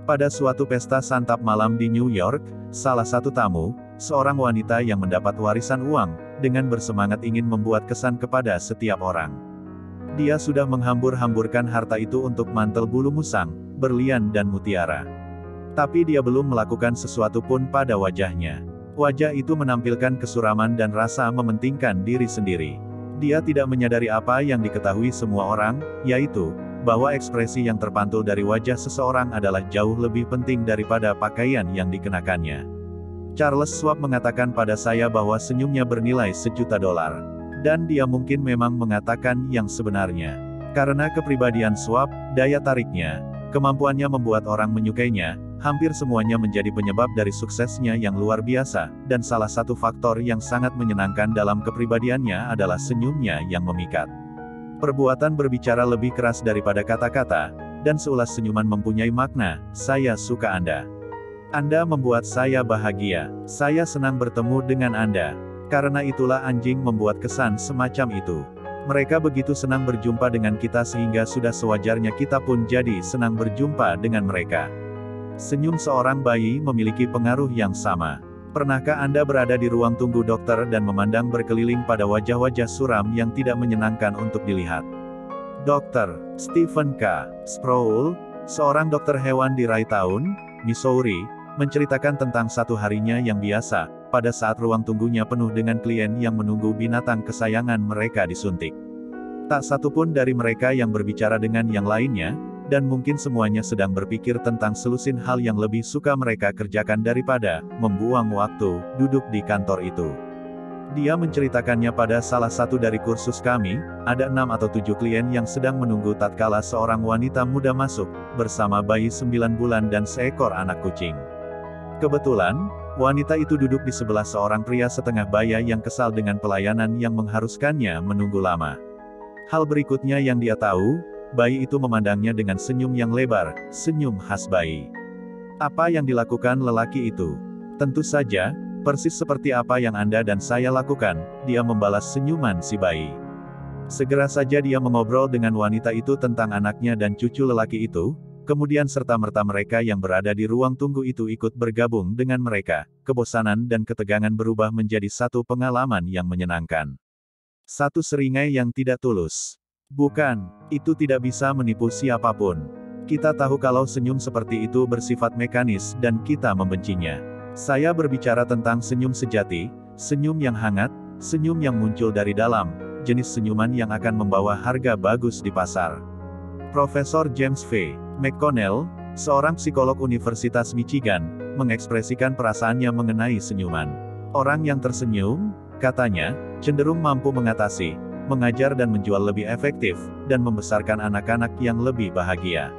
Pada suatu pesta santap malam di New York, salah satu tamu, seorang wanita yang mendapat warisan uang, dengan bersemangat ingin membuat kesan kepada setiap orang. Dia sudah menghambur-hamburkan harta itu untuk mantel bulu musang, berlian dan mutiara. Tapi dia belum melakukan sesuatu pun pada wajahnya. Wajah itu menampilkan kesuraman dan rasa mementingkan diri sendiri. Dia tidak menyadari apa yang diketahui semua orang, yaitu, bahwa ekspresi yang terpantul dari wajah seseorang adalah jauh lebih penting daripada pakaian yang dikenakannya. Charles Schwab mengatakan pada saya bahwa senyumnya bernilai $1.000.000. Dan dia mungkin memang mengatakan yang sebenarnya. Karena kepribadian Schwab, daya tariknya, kemampuannya membuat orang menyukainya, hampir semuanya menjadi penyebab dari suksesnya yang luar biasa, dan salah satu faktor yang sangat menyenangkan dalam kepribadiannya adalah senyumnya yang memikat. Perbuatan berbicara lebih keras daripada kata-kata, dan seulas senyuman mempunyai makna. Saya suka Anda. Anda membuat saya bahagia. Saya senang bertemu dengan Anda. Karena itulah anjing membuat kesan semacam itu. Mereka begitu senang berjumpa dengan kita sehingga sudah sewajarnya kita pun jadi senang berjumpa dengan mereka. Senyum seorang bayi memiliki pengaruh yang sama. Pernahkah Anda berada di ruang tunggu dokter dan memandang berkeliling pada wajah-wajah suram yang tidak menyenangkan untuk dilihat? Dr. Stephen K. Sproul, seorang dokter hewan di Raytown, Missouri, menceritakan tentang satu harinya yang biasa, pada saat ruang tunggunya penuh dengan klien yang menunggu binatang kesayangan mereka disuntik. Tak satu pun dari mereka yang berbicara dengan yang lainnya, dan mungkin semuanya sedang berpikir tentang selusin hal yang lebih suka mereka kerjakan daripada membuang waktu duduk di kantor itu. Dia menceritakannya pada salah satu dari kursus kami, ada 6 atau 7 klien yang sedang menunggu tatkala seorang wanita muda masuk, bersama bayi 9 bulan dan seekor anak kucing. Kebetulan, wanita itu duduk di sebelah seorang pria setengah baya yang kesal dengan pelayanan yang mengharuskannya menunggu lama. Hal berikutnya yang dia tahu, bayi itu memandangnya dengan senyum yang lebar, senyum khas bayi. Apa yang dilakukan lelaki itu? Tentu saja, persis seperti apa yang Anda dan saya lakukan, dia membalas senyuman si bayi. Segera saja dia mengobrol dengan wanita itu tentang anaknya dan cucu lelaki itu, kemudian serta-merta mereka yang berada di ruang tunggu itu ikut bergabung dengan mereka. Kebosanan dan ketegangan berubah menjadi satu pengalaman yang menyenangkan. Satu seringai yang tidak tulus. Bukan, itu tidak bisa menipu siapapun. Kita tahu kalau senyum seperti itu bersifat mekanis dan kita membencinya. Saya berbicara tentang senyum sejati, senyum yang hangat, senyum yang muncul dari dalam, jenis senyuman yang akan membawa harga bagus di pasar. Profesor James V. McConnell, seorang psikolog Universitas Michigan, mengekspresikan perasaannya mengenai senyuman. Orang yang tersenyum, katanya, cenderung mampu mengatasi, mengajar dan menjual lebih efektif, dan membesarkan anak-anak yang lebih bahagia.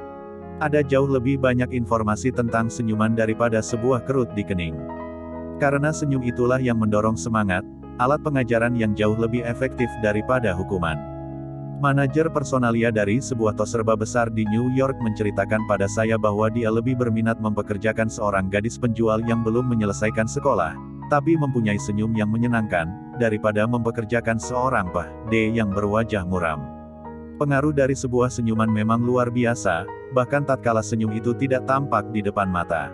Ada jauh lebih banyak informasi tentang senyuman daripada sebuah kerut di kening. Karena senyum itulah yang mendorong semangat, alat pengajaran yang jauh lebih efektif daripada hukuman. Manajer personalia dari sebuah tos serba besar di New York menceritakan pada saya bahwa dia lebih berminat mempekerjakan seorang gadis penjual yang belum menyelesaikan sekolah, tapi mempunyai senyum yang menyenangkan, daripada mempekerjakan seorang PD yang berwajah muram. Pengaruh dari sebuah senyuman memang luar biasa, bahkan tatkala senyum itu tidak tampak di depan mata.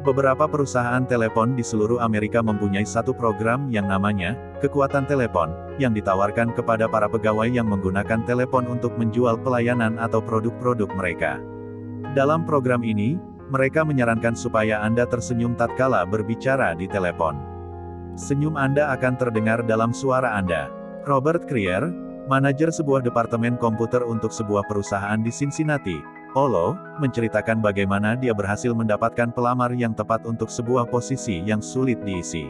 Beberapa perusahaan telepon di seluruh Amerika mempunyai satu program yang namanya kekuatan telepon, yang ditawarkan kepada para pegawai yang menggunakan telepon untuk menjual pelayanan atau produk-produk mereka. Dalam program ini, mereka menyarankan supaya Anda tersenyum tatkala berbicara di telepon. Senyum Anda akan terdengar dalam suara Anda. Robert Krier, manajer sebuah departemen komputer untuk sebuah perusahaan di Cincinnati, Ohio, menceritakan bagaimana dia berhasil mendapatkan pelamar yang tepat untuk sebuah posisi yang sulit diisi.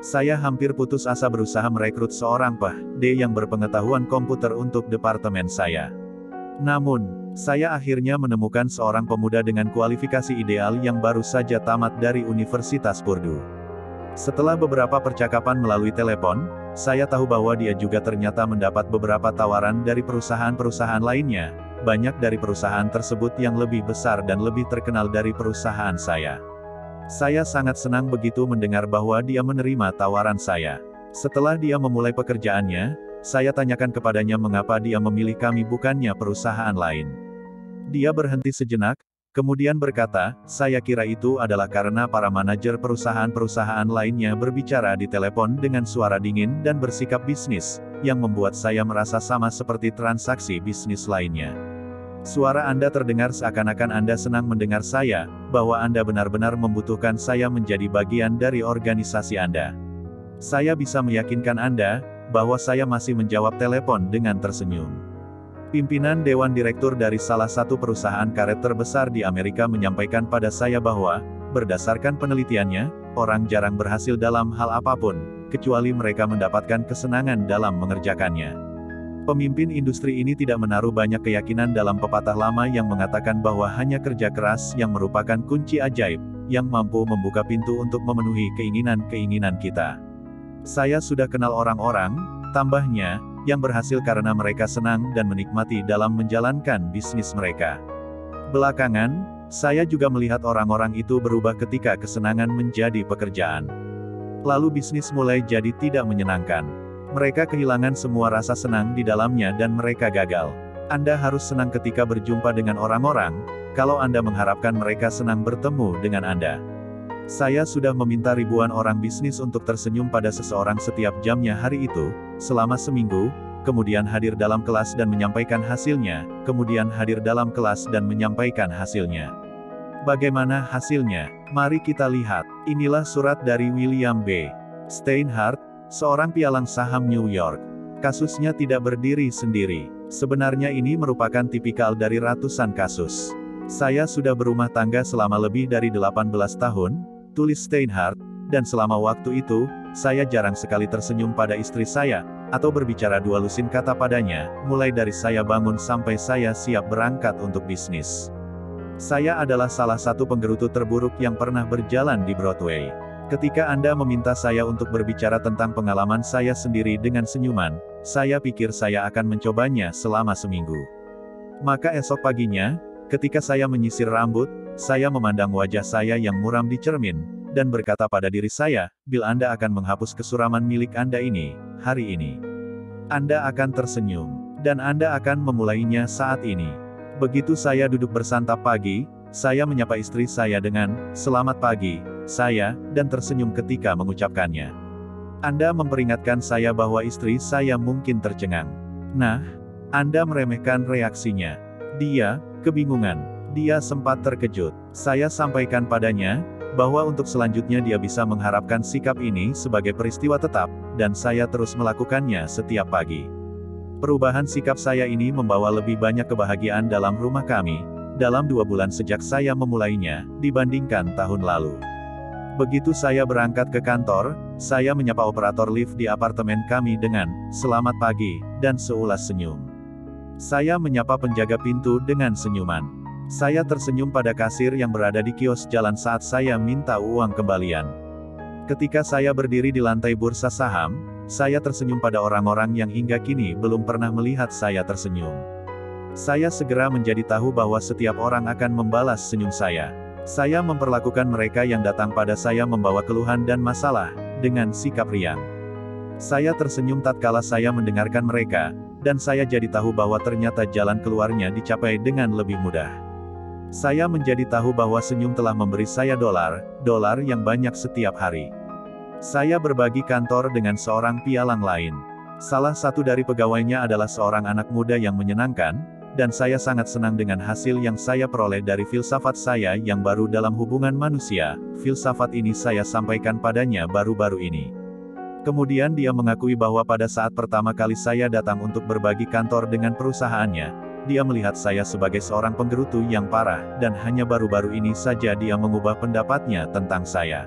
Saya hampir putus asa berusaha merekrut seorang PD yang berpengetahuan komputer untuk departemen saya. Namun, saya akhirnya menemukan seorang pemuda dengan kualifikasi ideal yang baru saja tamat dari Universitas Purdue. Setelah beberapa percakapan melalui telepon, saya tahu bahwa dia juga ternyata mendapat beberapa tawaran dari perusahaan-perusahaan lainnya, banyak dari perusahaan tersebut yang lebih besar dan lebih terkenal dari perusahaan saya. Saya sangat senang begitu mendengar bahwa dia menerima tawaran saya. Setelah dia memulai pekerjaannya, saya tanyakan kepadanya mengapa dia memilih kami bukannya perusahaan lain. Dia berhenti sejenak, Kemudian berkata, saya kira itu adalah karena para manajer perusahaan-perusahaan lainnya berbicara di telepon dengan suara dingin dan bersikap bisnis, yang membuat saya merasa sama seperti transaksi bisnis lainnya. Suara Anda terdengar seakan-akan Anda senang mendengar saya, bahwa Anda benar-benar membutuhkan saya menjadi bagian dari organisasi Anda. Saya bisa meyakinkan Anda, bahwa saya masih menjawab telepon dengan tersenyum. Pimpinan Dewan Direktur dari salah satu perusahaan karet terbesar di Amerika menyampaikan pada saya bahwa, berdasarkan penelitiannya, orang jarang berhasil dalam hal apapun, kecuali mereka mendapatkan kesenangan dalam mengerjakannya. Pemimpin industri ini tidak menaruh banyak keyakinan dalam pepatah lama yang mengatakan bahwa hanya kerja keras yang merupakan kunci ajaib, yang mampu membuka pintu untuk memenuhi keinginan-keinginan kita. Saya sudah kenal orang-orang, tambahnya, yang berhasil karena mereka senang dan menikmati dalam menjalankan bisnis mereka. Belakangan, saya juga melihat orang-orang itu berubah ketika kesenangan menjadi pekerjaan. Lalu bisnis mulai jadi tidak menyenangkan. Mereka kehilangan semua rasa senang di dalamnya dan mereka gagal. Anda harus senang ketika berjumpa dengan orang-orang, kalau Anda mengharapkan mereka senang bertemu dengan Anda. Saya sudah meminta ribuan orang bisnis untuk tersenyum pada seseorang setiap jamnya hari itu, selama seminggu, kemudian hadir dalam kelas dan menyampaikan hasilnya, kemudian hadir dalam kelas dan menyampaikan hasilnya. Bagaimana hasilnya? Mari kita lihat. Inilah surat dari William B. Steinhardt, seorang pialang saham New York. Kasusnya tidak berdiri sendiri. Sebenarnya ini merupakan tipikal dari ratusan kasus. Saya sudah berumah tangga selama lebih dari 18 tahun, tulis Steinhardt, dan selama waktu itu, saya jarang sekali tersenyum pada istri saya, atau berbicara dua lusin kata padanya, mulai dari saya bangun sampai saya siap berangkat untuk bisnis. Saya adalah salah satu penggerutu terburuk yang pernah berjalan di Broadway. Ketika Anda meminta saya untuk berbicara tentang pengalaman saya sendiri dengan senyuman, saya pikir saya akan mencobanya selama seminggu. Maka esok paginya, ketika saya menyisir rambut, saya memandang wajah saya yang muram di cermin, dan berkata pada diri saya, Bill, Anda akan menghapus kesuraman milik Anda ini, hari ini. Anda akan tersenyum, dan Anda akan memulainya saat ini. Begitu saya duduk bersantap pagi, saya menyapa istri saya dengan, selamat pagi, saya, dan tersenyum ketika mengucapkannya. Anda memperingatkan saya bahwa istri saya mungkin tercengang. Nah, Anda meremehkan reaksinya. Dia kebingungan. Dia sempat terkejut. Saya sampaikan padanya, bahwa untuk selanjutnya dia bisa mengharapkan sikap ini sebagai peristiwa tetap, dan saya terus melakukannya setiap pagi. Perubahan sikap saya ini membawa lebih banyak kebahagiaan dalam rumah kami, dalam 2 bulan sejak saya memulainya, dibandingkan tahun lalu. Begitu saya berangkat ke kantor, saya menyapa operator lift di apartemen kami dengan, selamat pagi, dan seulas senyum. Saya menyapa penjaga pintu dengan senyuman. Saya tersenyum pada kasir yang berada di kios jalan saat saya minta uang kembalian. Ketika saya berdiri di lantai bursa saham, saya tersenyum pada orang-orang yang hingga kini belum pernah melihat saya tersenyum. Saya segera menjadi tahu bahwa setiap orang akan membalas senyum saya. Saya memperlakukan mereka yang datang pada saya membawa keluhan dan masalah, dengan sikap riang. Saya tersenyum tatkala saya mendengarkan mereka, dan saya jadi tahu bahwa ternyata jalan keluarnya dicapai dengan lebih mudah. Saya menjadi tahu bahwa senyum telah memberi saya dolar yang banyak setiap hari. Saya berbagi kantor dengan seorang pialang lain. Salah satu dari pegawainya adalah seorang anak muda yang menyenangkan, dan saya sangat senang dengan hasil yang saya peroleh dari filsafat saya yang baru dalam hubungan manusia. Filsafat ini saya sampaikan padanya baru-baru ini. Kemudian dia mengakui bahwa pada saat pertama kali saya datang untuk berbagi kantor dengan perusahaannya, dia melihat saya sebagai seorang penggerutu yang parah, dan hanya baru-baru ini saja dia mengubah pendapatnya tentang saya.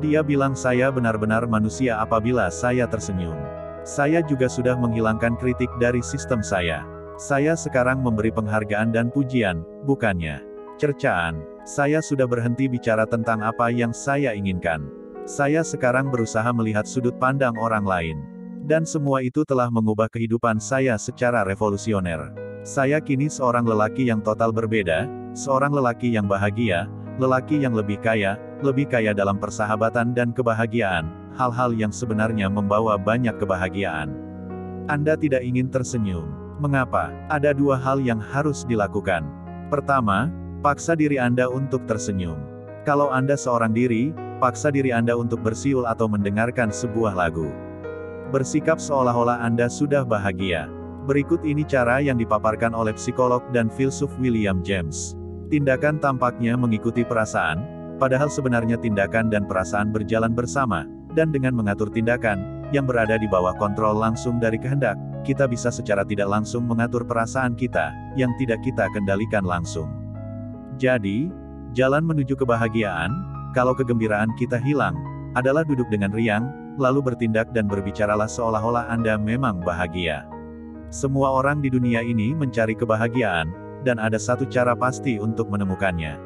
Dia bilang saya benar-benar manusia apabila saya tersenyum. Saya juga sudah menghilangkan kritik dari sistem saya. Saya sekarang memberi penghargaan dan pujian, bukannya cercaan. Saya sudah berhenti bicara tentang apa yang saya inginkan. Saya sekarang berusaha melihat sudut pandang orang lain. Dan semua itu telah mengubah kehidupan saya secara revolusioner. Saya kini seorang lelaki yang total berbeda, seorang lelaki yang bahagia, lelaki yang lebih kaya dalam persahabatan dan kebahagiaan, hal-hal yang sebenarnya membawa banyak kebahagiaan. Anda tidak ingin tersenyum. Mengapa? Ada 2 hal yang harus dilakukan. Pertama, Paksa diri Anda untuk tersenyum. Kalau Anda seorang diri, paksa diri Anda untuk bersiul atau mendengarkan sebuah lagu. Bersikap seolah-olah Anda sudah bahagia. Berikut ini cara yang dipaparkan oleh psikolog dan filsuf William James. Tindakan tampaknya mengikuti perasaan, padahal sebenarnya tindakan dan perasaan berjalan bersama, dan dengan mengatur tindakan, yang berada di bawah kontrol langsung dari kehendak, kita bisa secara tidak langsung mengatur perasaan kita, yang tidak kita kendalikan langsung. Jadi, jalan menuju kebahagiaan, kalau kegembiraan kita hilang, adalah duduk dengan riang, lalu bertindak dan berbicaralah seolah-olah Anda memang bahagia. Semua orang di dunia ini mencari kebahagiaan, dan ada satu cara pasti untuk menemukannya.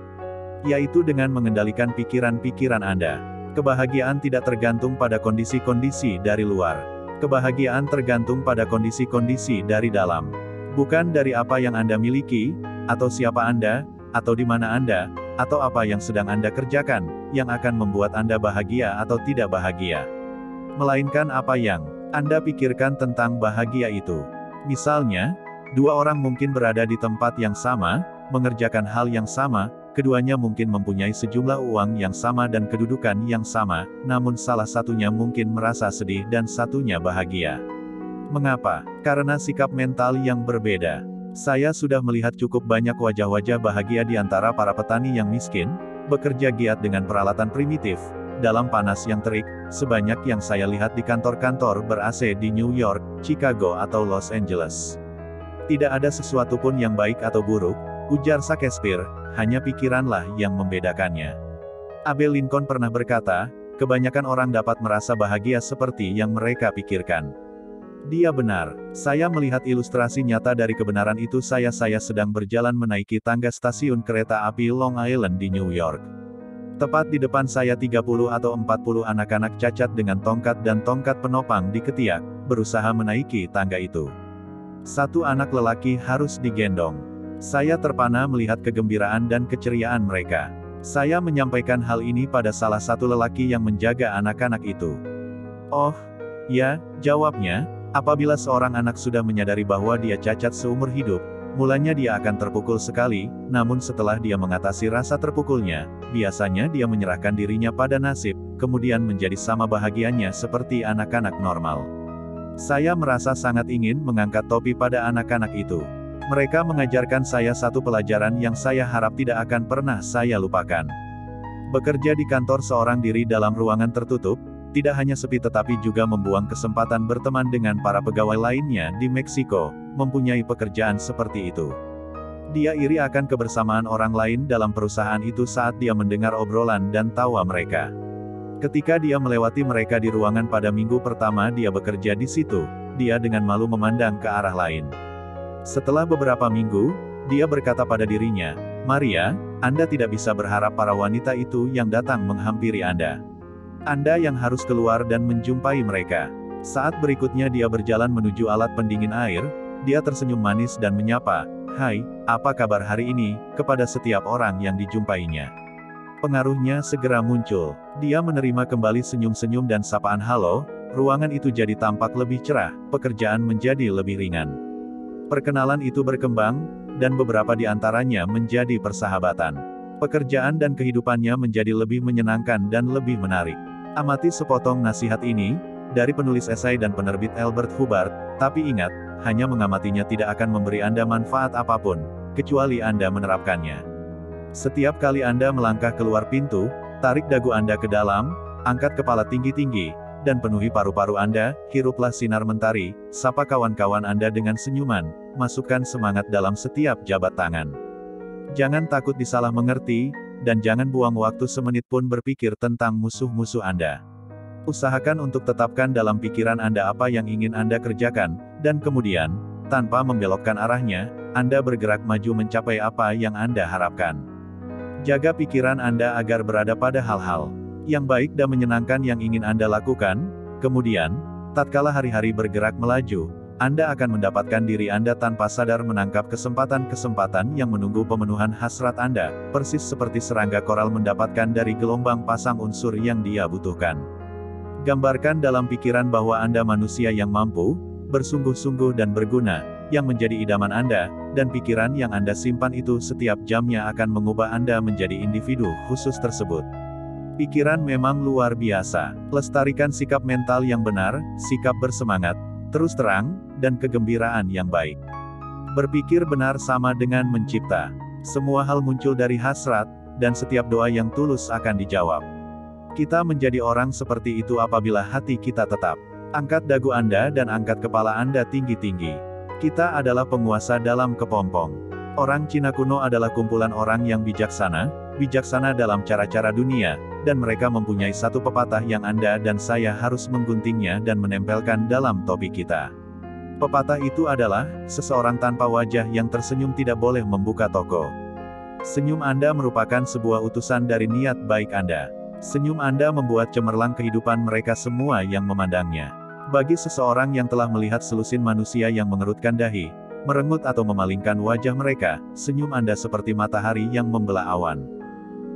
Yaitu dengan mengendalikan pikiran-pikiran Anda. Kebahagiaan tidak tergantung pada kondisi-kondisi dari luar. Kebahagiaan tergantung pada kondisi-kondisi dari dalam. Bukan dari apa yang Anda miliki, atau siapa Anda, atau di mana Anda, atau apa yang sedang Anda kerjakan, yang akan membuat Anda bahagia atau tidak bahagia. Melainkan apa yang Anda pikirkan tentang bahagia itu. Misalnya, dua orang mungkin berada di tempat yang sama, mengerjakan hal yang sama, keduanya mungkin mempunyai sejumlah uang yang sama dan kedudukan yang sama, namun salah satunya mungkin merasa sedih dan satunya bahagia. Mengapa? Karena sikap mental yang berbeda. Saya sudah melihat cukup banyak wajah-wajah bahagia di antara para petani yang miskin, bekerja giat dengan peralatan primitif, dalam panas yang terik, sebanyak yang saya lihat di kantor-kantor ber-AC di New York, Chicago atau Los Angeles. Tidak ada sesuatu pun yang baik atau buruk, ujar Shakespeare, hanya pikiranlah yang membedakannya. Abe Lincoln pernah berkata, kebanyakan orang dapat merasa bahagia seperti yang mereka pikirkan. Dia benar. Saya melihat ilustrasi nyata dari kebenaran itu saya sedang berjalan menaiki tangga stasiun kereta api Long Island di New York. Tepat di depan saya 30 atau 40 anak-anak cacat dengan tongkat dan tongkat penopang di ketiak, berusaha menaiki tangga itu. Satu anak lelaki harus digendong. Saya terpana melihat kegembiraan dan keceriaan mereka. Saya menyampaikan hal ini pada salah satu lelaki yang menjaga anak-anak itu. Oh, ya, jawabnya. Apabila seorang anak sudah menyadari bahwa dia cacat seumur hidup, mulanya dia akan terpukul sekali, namun setelah dia mengatasi rasa terpukulnya, biasanya dia menyerahkan dirinya pada nasib, kemudian menjadi sama bahagianya seperti anak-anak normal. Saya merasa sangat ingin mengangkat topi pada anak-anak itu. Mereka mengajarkan saya satu pelajaran yang saya harap tidak akan pernah saya lupakan. Bekerja di kantor seorang diri dalam ruangan tertutup, tidak hanya sepi tetapi juga membuang kesempatan berteman dengan para pegawai lainnya di Meksiko, mempunyai pekerjaan seperti itu. Dia iri akan kebersamaan orang lain dalam perusahaan itu saat dia mendengar obrolan dan tawa mereka. Ketika dia melewati mereka di ruangan pada minggu pertama dia bekerja di situ, dia dengan malu memandang ke arah lain. Setelah beberapa minggu, dia berkata pada dirinya, "Maria, Anda tidak bisa berharap para wanita itu yang datang menghampiri Anda. Anda yang harus keluar dan menjumpai mereka." Saat berikutnya dia berjalan menuju alat pendingin air, dia tersenyum manis dan menyapa, "Hai, apa kabar hari ini?" kepada setiap orang yang dijumpainya. Pengaruhnya segera muncul. Dia menerima kembali senyum-senyum dan sapaan halo, ruangan itu jadi tampak lebih cerah, pekerjaan menjadi lebih ringan. Perkenalan itu berkembang, dan beberapa di antaranya menjadi persahabatan. Pekerjaan dan kehidupannya menjadi lebih menyenangkan dan lebih menarik. Amati sepotong nasihat ini, dari penulis esai dan penerbit Albert Hubbard, tapi ingat, hanya mengamatinya tidak akan memberi Anda manfaat apapun, kecuali Anda menerapkannya. Setiap kali Anda melangkah keluar pintu, tarik dagu Anda ke dalam, angkat kepala tinggi-tinggi, dan penuhi paru-paru Anda, hiruplah sinar mentari, sapa kawan-kawan Anda dengan senyuman, masukkan semangat dalam setiap jabat tangan. Jangan takut disalah mengerti, dan jangan buang waktu semenit pun berpikir tentang musuh-musuh Anda. Usahakan untuk tetapkan dalam pikiran Anda apa yang ingin Anda kerjakan, dan kemudian, tanpa membelokkan arahnya, Anda bergerak maju mencapai apa yang Anda harapkan. Jaga pikiran Anda agar berada pada hal-hal yang baik dan menyenangkan yang ingin Anda lakukan, kemudian, tatkala hari-hari bergerak melaju, Anda akan mendapatkan diri Anda tanpa sadar menangkap kesempatan-kesempatan yang menunggu pemenuhan hasrat Anda, persis seperti serangga koral mendapatkan dari gelombang pasang unsur yang dia butuhkan. Gambarkan dalam pikiran bahwa Anda manusia yang mampu, bersungguh-sungguh dan berguna, yang menjadi idaman Anda, dan pikiran yang Anda simpan itu setiap jamnya akan mengubah Anda menjadi individu khusus tersebut. Pikiran memang luar biasa. Lestarikan sikap mental yang benar, sikap bersemangat, terus terang, dan kegembiraan yang baik. Berpikir benar sama dengan mencipta. Semua hal muncul dari hasrat, dan setiap doa yang tulus akan dijawab. Kita menjadi orang seperti itu apabila hati kita tetap. Angkat dagu Anda dan angkat kepala Anda tinggi-tinggi. Kita adalah penguasa dalam kepompong. Orang Cina kuno adalah kumpulan orang yang bijaksana dalam cara-cara dunia, dan mereka mempunyai satu pepatah yang Anda dan saya harus mengguntingnya dan menempelkan dalam topi kita. Pepatah itu adalah, seseorang tanpa wajah yang tersenyum tidak boleh membuka toko. Senyum Anda merupakan sebuah utusan dari niat baik Anda. Senyum Anda membuat cemerlang kehidupan mereka semua yang memandangnya. Bagi seseorang yang telah melihat selusin manusia yang mengerutkan dahi, merengut atau memalingkan wajah mereka, senyum Anda seperti matahari yang membelah awan.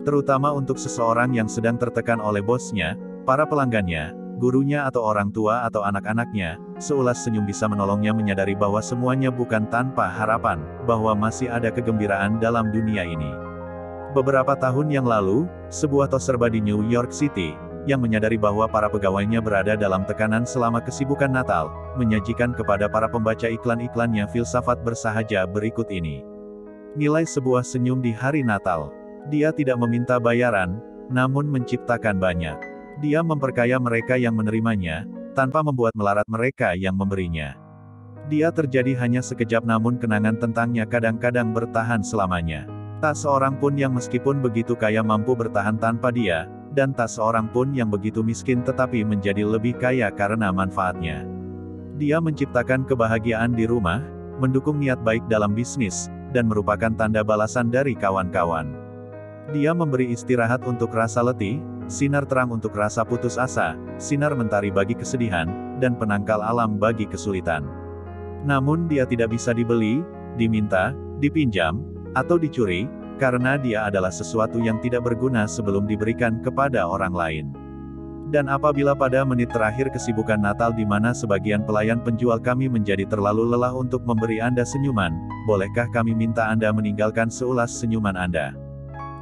Terutama untuk seseorang yang sedang tertekan oleh bosnya, para pelanggannya, gurunya atau orang tua atau anak-anaknya, seulas senyum bisa menolongnya menyadari bahwa semuanya bukan tanpa harapan, bahwa masih ada kegembiraan dalam dunia ini. Beberapa tahun yang lalu, sebuah tos serba di New York City, yang menyadari bahwa para pegawainya berada dalam tekanan selama kesibukan Natal, menyajikan kepada para pembaca iklan-iklannya filsafat bersahaja berikut ini. Nilai sebuah senyum di hari Natal. Dia tidak meminta bayaran, namun menciptakan banyak. Dia memperkaya mereka yang menerimanya, tanpa membuat melarat mereka yang memberinya. Dia terjadi hanya sekejap namun kenangan tentangnya kadang-kadang bertahan selamanya. Tak seorang pun yang meskipun begitu kaya mampu bertahan tanpa dia, dan tak seorang pun yang begitu miskin tetapi menjadi lebih kaya karena manfaatnya. Dia menciptakan kebahagiaan di rumah, mendukung niat baik dalam bisnis, dan merupakan tanda balasan dari kawan-kawan. Dia memberi istirahat untuk rasa letih, sinar terang untuk rasa putus asa, sinar mentari bagi kesedihan, dan penangkal alam bagi kesulitan. Namun dia tidak bisa dibeli, diminta, dipinjam, atau dicuri, karena dia adalah sesuatu yang tidak berguna sebelum diberikan kepada orang lain. Dan apabila pada menit terakhir kesibukan Natal di mana sebagian pelayan penjual kami menjadi terlalu lelah untuk memberi Anda senyuman, bolehkah kami minta Anda meninggalkan seulas senyuman Anda?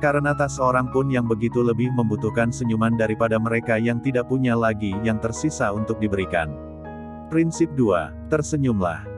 Karena tak seorang pun yang begitu lebih membutuhkan senyuman daripada mereka yang tidak punya lagi yang tersisa untuk diberikan. Prinsip 2. Tersenyumlah.